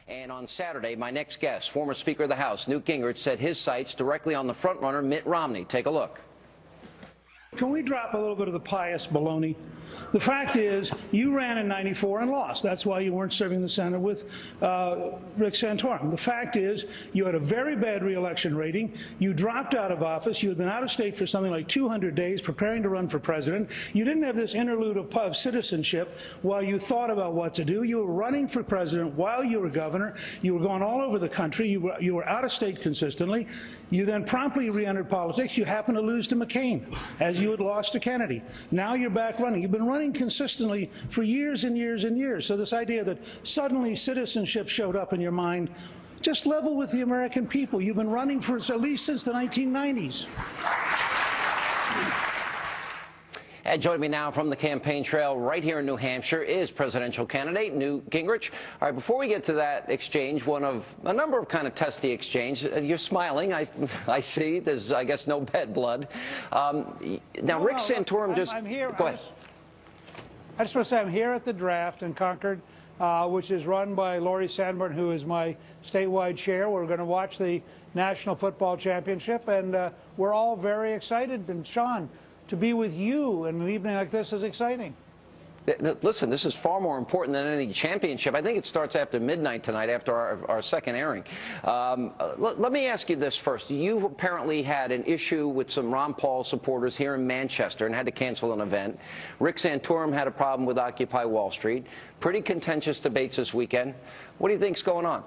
And on Saturday, my next guest, former Speaker of the House, Newt Gingrich, set his sights directly on the frontrunner, Mitt Romney. Take a look. Can we drop a little bit of the pious baloney? The fact is, you ran in '94 and lost. That's why you weren't serving the Senate with Rick Santorum. The fact is, you had a very bad re-election rating. You dropped out of office. You had been out of state for something like 200 days preparing to run for president. You didn't have this interlude of citizenship while you thought about what to do. You were running for president while you were governor. You were going all over the country. You were out of state consistently. You then promptly re-entered politics. You happened to lose to McCain, as you had lost to Kennedy. Now you're back running. You've been running consistently for years and years and years. So this idea that suddenly citizenship showed up in your mind, just level with the American people. You've been running for at least since the 1990s. And joining me now from the campaign trail right here in New Hampshire is presidential candidate Newt Gingrich. All right, before we get to that exchange, one of a number of kind of testy exchange, you're smiling. I see. There's, I guess, no bad blood. Now, Rick Santorum just... I'm here. Go ahead. I just want to say I'm here at the draft in Concord, which is run by Laurie Sandburn, who is my statewide chair. We're going to watch the National Football Championship, and we're all very excited. And Sean, to be with you in an evening like this is exciting. Listen, this is far more important than any championship. I think it starts after midnight tonight, after our second airing. Let me ask you this first. You apparently had an issue with some Ron Paul supporters here in Manchester and had to cancel an event. Rick Santorum had a problem with Occupy Wall Street. Pretty contentious debates this weekend. What do you think's going on?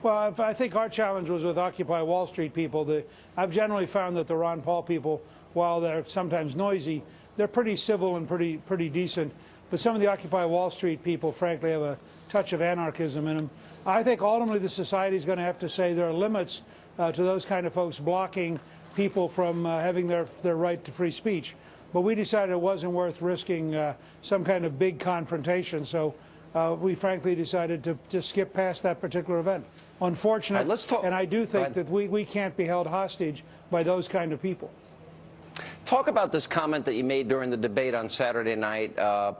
Well, I think our challenge was with Occupy Wall Street people. I've generally found that the Ron Paul people, while they're sometimes noisy, they're pretty civil and pretty decent. But some of the Occupy Wall Street people, frankly, have a touch of anarchism in them. I think ultimately the society is going to have to say there are limits to those kind of folks blocking people from having their right to free speech. But we decided it wasn't worth risking some kind of big confrontation. So we frankly decided to skip past that particular event. Unfortunate, right, let's talk. And I do think that we can't be held hostage by those kind of people. Talk about this comment that you made during the debate on Saturday night,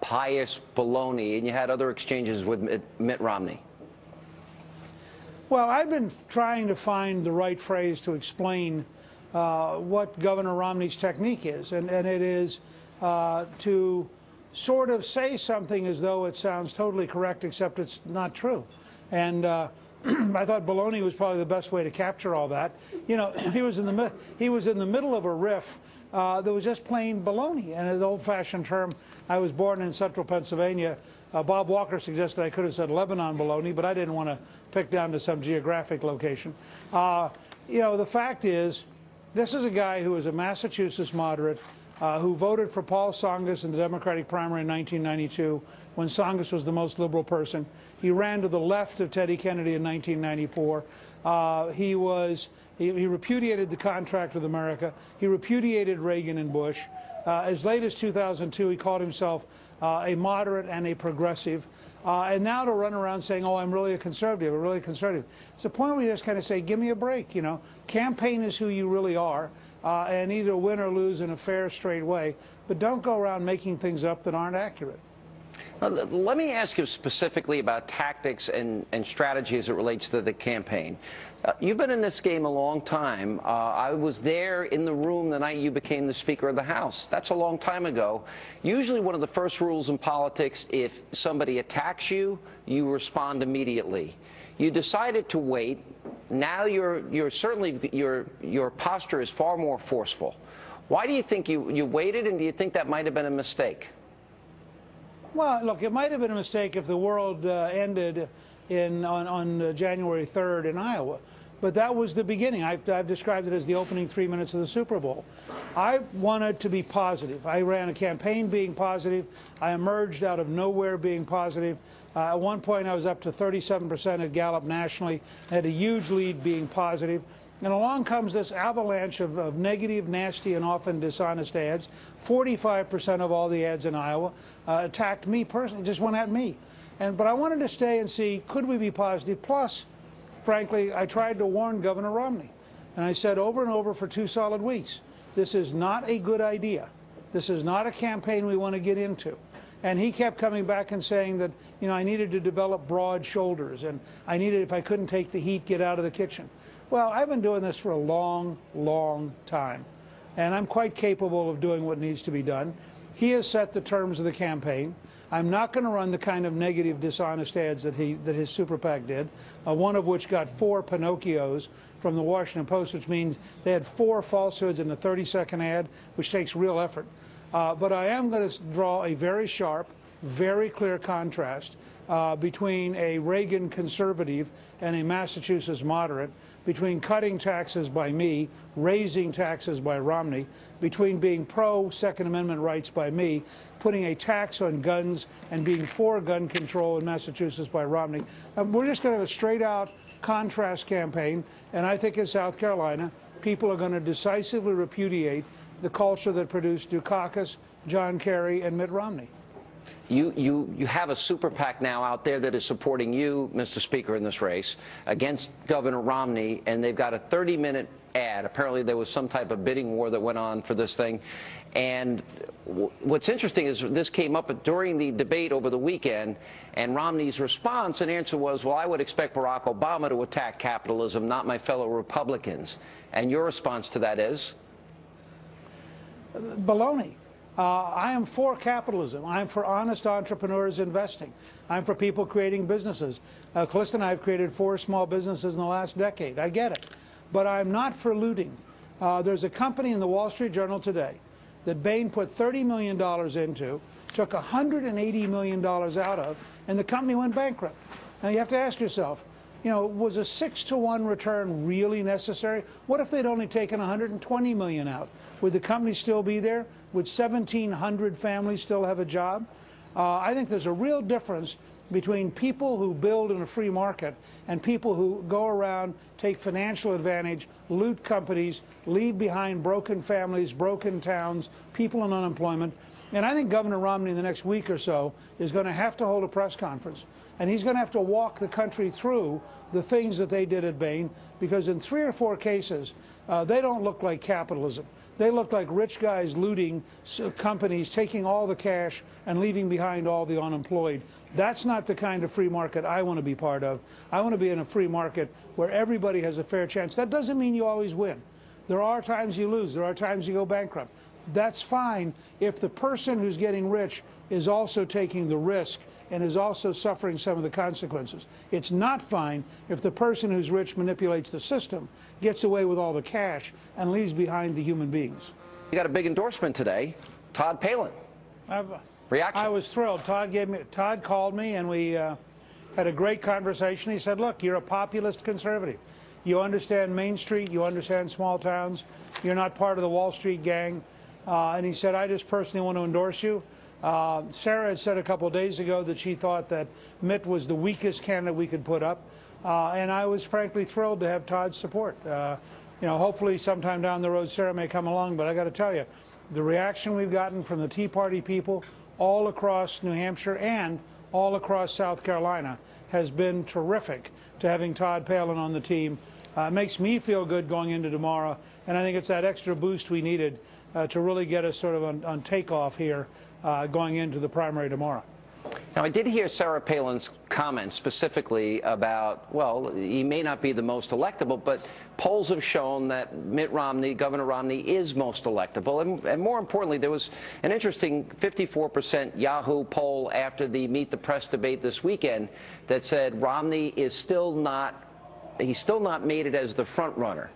Pious Baloney, and you had other exchanges with Mitt Romney. Well, I've been trying to find the right phrase to explain what Governor Romney's technique is, and it is to sort of say something as though it sounds totally correct, except it's not true. And I thought baloney was probably the best way to capture all that. You know, he was in the middle of a riff that was just plain baloney. And an old-fashioned term, I was born in central Pennsylvania. Bob Walker suggested I could have said Lebanon baloney, but I didn't want to pick down to some geographic location. You know, the fact is, this is a guy who is a Massachusetts moderate, who voted for Paul Tsongas in the Democratic primary in 1992, when Tsongas was the most liberal person. He ran to the left of Teddy Kennedy in 1994. He repudiated the contract with America. He repudiated Reagan and Bush. As late as 2002, he called himself a moderate and a progressive. And now to run around saying, oh, I'm really a conservative, I'm really conservative. It's a point where you just kind of say, give me a break, you know. Campaign is who you really are, and either win or lose in a fair, straight way. But don't go around making things up that aren't accurate. Let me ask you specifically about tactics and strategy as it relates to the campaign. You've been in this game a long time. I was there in the room the night you became the Speaker of the House. That's a long time ago. Usually one of the first rules in politics, if somebody attacks you, you respond immediately. You decided to wait. Now your posture is far more forceful. Why do you think you waited, and do you think that might have been a mistake? Well, look, it might have been a mistake if the world ended on January 3rd in Iowa. But that was the beginning. I've described it as the opening 3 minutes of the Super Bowl. I wanted to be positive. I ran a campaign being positive. I emerged out of nowhere being positive. At one point, I was up to 37% at Gallup nationally. I had a huge lead being positive. And along comes this avalanche of negative, nasty, and often dishonest ads. 45% of all the ads in Iowa attacked me personally, just went at me. But I wanted to stay and see, could we be positive? Plus, frankly, I tried to warn Governor Romney. And I said over and over for 2 solid weeks, this is not a good idea. This is not a campaign we want to get into. And he kept coming back and saying that, you know, I needed to develop broad shoulders, and I needed, if I couldn't take the heat, get out of the kitchen. Well, I've been doing this for a long, long time, and I'm quite capable of doing what needs to be done. He has set the terms of the campaign. I'm not going to run the kind of negative, dishonest ads that his super PAC did, one of which got 4 Pinocchios from the Washington Post, which means they had 4 falsehoods in a 30-second ad, which takes real effort. But I am going to draw a very sharp, very clear contrast between a Reagan conservative and a Massachusetts moderate, between cutting taxes by me, raising taxes by Romney, between being pro-Second Amendment rights by me, putting a tax on guns, and being for gun control in Massachusetts by Romney. We're just going to have a straight-out contrast campaign, and I think in South Carolina, people are going to decisively repudiate the culture that produced Dukakis, John Kerry, and Mitt Romney. You have a super PAC now out there that is supporting you, Mr. Speaker, in this race against Governor Romney, and they've got a 30-minute ad. Apparently there was some type of bidding war that went on for this thing. And what's interesting is this came up during the debate over the weekend, and Romney's response and answer was, well, I would expect Barack Obama to attack capitalism, not my fellow Republicans. And your response to that is? Baloney. I am for capitalism. I'm for honest entrepreneurs investing. I'm for people creating businesses. Callista and I have created 4 small businesses in the last decade. I get it. But I'm not for looting. There's a company in the Wall Street Journal today that Bain put $30 million into, took $180 million out of, and the company went bankrupt. Now you have to ask yourself, you know, was a 6-to-1 return really necessary? What if they'd only taken $120 million out? Would the company still be there? Would 1,700 families still have a job? I think there's a real difference between people who build in a free market and people who go around, take financial advantage, loot companies, leave behind broken families, broken towns, people in unemployment. And I think Governor Romney in the next week or so is going to have to hold a press conference. And he's going to have to walk the country through the things that they did at Bain, because in 3 or 4 cases, they don't look like capitalism. They look like rich guys looting companies, taking all the cash and leaving behind all the unemployed. That's not the kind of free market I want to be part of. I want to be in a free market where everybody has a fair chance. That doesn't mean you always win. There are times you lose. There are times you go bankrupt. That's fine if the person who's getting rich is also taking the risk and is also suffering some of the consequences. It's not fine if the person who's rich manipulates the system, gets away with all the cash, and leaves behind the human beings. You got a big endorsement today, Todd Palin. Reaction? I was thrilled. Todd called me, and we had a great conversation. He said, look, you're a populist conservative. You understand Main Street. You understand small towns. You're not part of the Wall Street gang. And he said, I just personally want to endorse you. Sarah had said a couple of days ago that she thought that Mitt was the weakest candidate we could put up. And I was frankly thrilled to have Todd's support. You know, hopefully sometime down the road Sarah may come along. But I got to tell you, the reaction we've gotten from the Tea Party people all across New Hampshire and all across South Carolina has been terrific to having Todd Palin on the team. It makes me feel good going into tomorrow. And I think it's that extra boost we needed to really get us sort of on takeoff here going into the primary tomorrow. Now, I did hear Sarah Palin's comments specifically about, well, he may not be the most electable, but polls have shown that Mitt Romney, Governor Romney, is most electable. And more importantly, there was an interesting 54% Yahoo poll after the Meet the Press debate this weekend that said Romney is still not, he's still not made it as the front runner.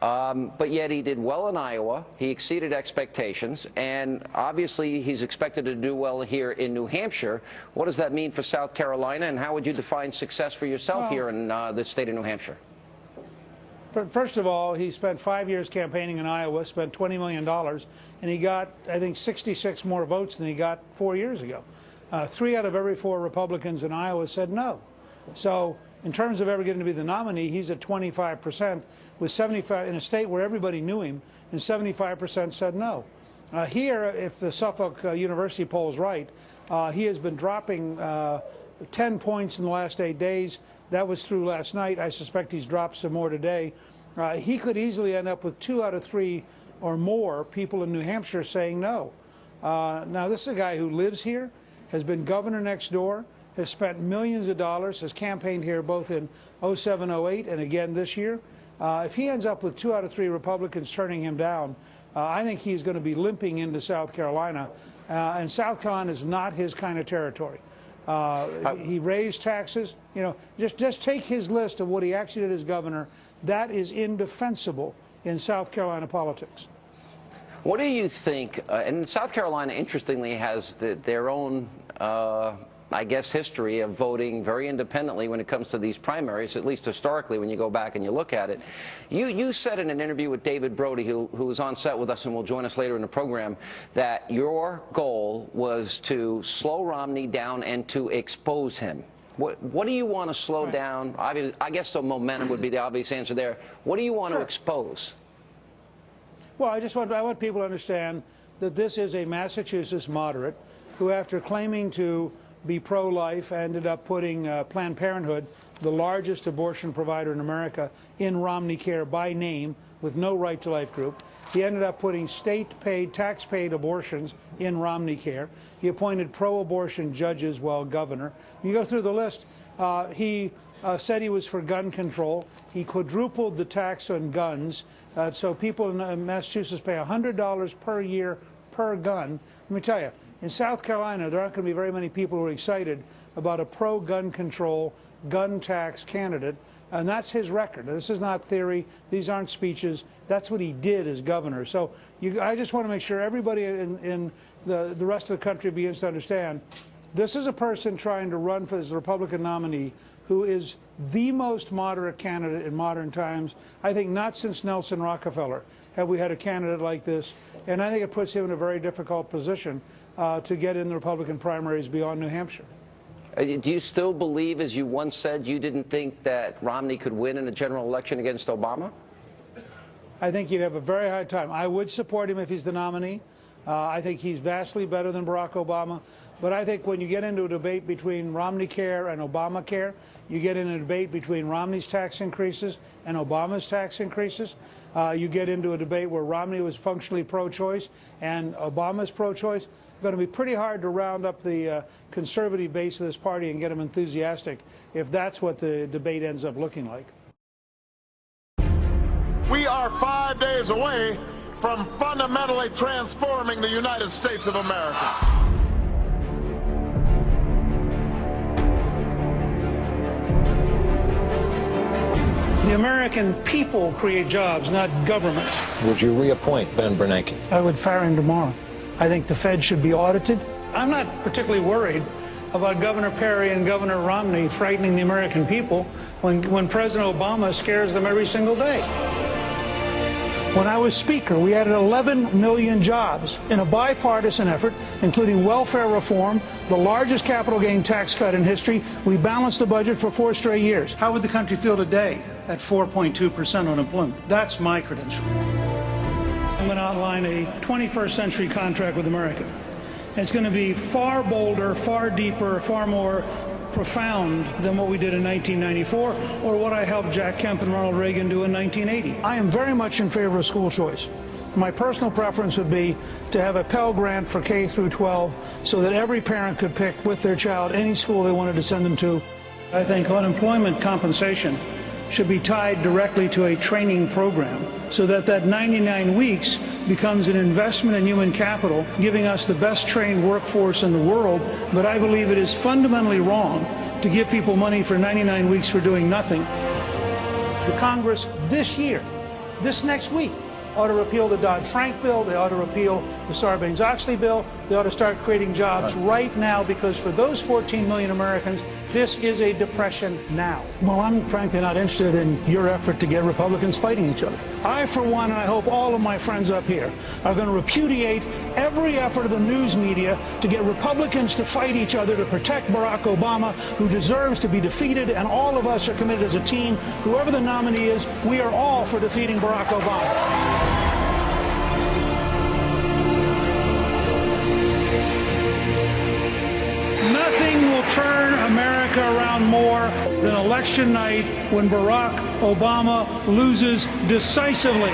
But yet he did well in Iowa. He exceeded expectations, and obviously he's expected to do well here in New Hampshire. What does that mean for South Carolina, and how would you define success for yourself here in the state of New Hampshire? First of all, he spent 5 years campaigning in Iowa, spent $20 million, and he got, I think, 66 more votes than he got 4 years ago. 3 out of every 4 Republicans in Iowa said no. So in terms of ever getting to be the nominee, he's at 25%, with 75 in a state where everybody knew him, and 75% said no. Here, if the Suffolk University poll is right, he has been dropping 10 points in the last 8 days. That was through last night. I suspect he's dropped some more today. He could easily end up with 2 out of 3 or more people in New Hampshire saying no. Now, this is a guy who lives here. has been governor next door, has spent millions of dollars, has campaigned here both in 07, 08, and again this year. If he ends up with 2 out of 3 Republicans turning him down, I think he's going to be limping into South Carolina. And South Carolina is not his kind of territory. He raised taxes. You know, just take his list of what he actually did as governor. That is indefensible in South Carolina politics. What do you think? And South Carolina, interestingly, has their own, I guess, history of voting very independently when it comes to these primaries, at least historically when you go back and you look at it. You said in an interview with David Brody, who was on set with us and will join us later in the program, that your goal was to slow Romney down and to expose him. What do you want to slow down? I guess the momentum would be the obvious answer there. What do you want to expose? Well, I want people to understand that this is a Massachusetts moderate who, after claiming to be pro-life, ended up putting Planned Parenthood, the largest abortion provider in America, in Romney Care by name with no right to life group. He ended up putting state-paid, tax-paid abortions in Romney Care. He appointed pro-abortion judges while governor. You go through the list. He said he was for gun control. He quadrupled the tax on guns, so people in Massachusetts pay $100 per year per gun. Let me tell you, in South Carolina, there aren't going to be very many people who are excited about a pro-gun control, gun tax candidate, and that's his record. This is not theory. These aren't speeches. That's what he did as governor. So I just want to make sure everybody in the rest of the country begins to understand this is a person trying to run for as a Republican nominee who is the most moderate candidate in modern times. I think not since Nelson Rockefeller have we had a candidate like this, and I think it puts him in a very difficult position to get in the Republican primaries beyond New Hampshire. Do you still believe, as you once said, you didn't think that Romney could win in a general election against Obama? I think you'd have a very hard time. I would support him if he's the nominee. I think he's vastly better than Barack Obama. But I think when you get into a debate between Romney Care and Obamacare, you get in a debate between Romney's tax increases and Obama's tax increases. You get into a debate where Romney was functionally pro-choice and Obama's pro-choice. It's going to be pretty hard to round up the conservative base of this party and get them enthusiastic if that's what the debate ends up looking like. We are 5 days away from fundamentally transforming the United States of America. The American people create jobs, not government. Would you reappoint Ben Bernanke? I would fire him tomorrow. I think the Fed should be audited. I'm not particularly worried about Governor Perry and Governor Romney frightening the American people when President Obama scares them every single day. When I was Speaker, we added 11 million jobs in a bipartisan effort, including welfare reform, the largest capital gain tax cut in history. We balanced the budget for 4 straight years. How would the country feel today at 4.2% unemployment? That's my credential. I'm going to outline a 21st century contract with America. It's going to be far bolder, far deeper, far more profound than what we did in 1994 or what I helped Jack Kemp and Ronald Reagan do in 1980. I am very much in favor of school choice. My personal preference would be to have a Pell Grant for K through 12 so that every parent could pick with their child any school they wanted to send them to. I think unemployment compensation should be tied directly to a training program so that 99 weeks becomes an investment in human capital, giving us the best trained workforce in the world. But I believe it is fundamentally wrong to give people money for 99 weeks for doing nothing. The Congress this year, this next week, ought to repeal the Dodd-Frank bill. They ought to repeal the Sarbanes-Oxley bill. They ought to start creating jobs right now, because for those 14 million Americans, this is a depression now. Well, I'm frankly not interested in your effort to get Republicans fighting each other. I, for one, and I hope all of my friends up here, are going to repudiate every effort of the news media to get Republicans to fight each other to protect Barack Obama, who deserves to be defeated, and all of us are committed as a team. Whoever the nominee is, we are all for defeating Barack Obama. Nothing will turn America around more than election night when Barack Obama loses decisively.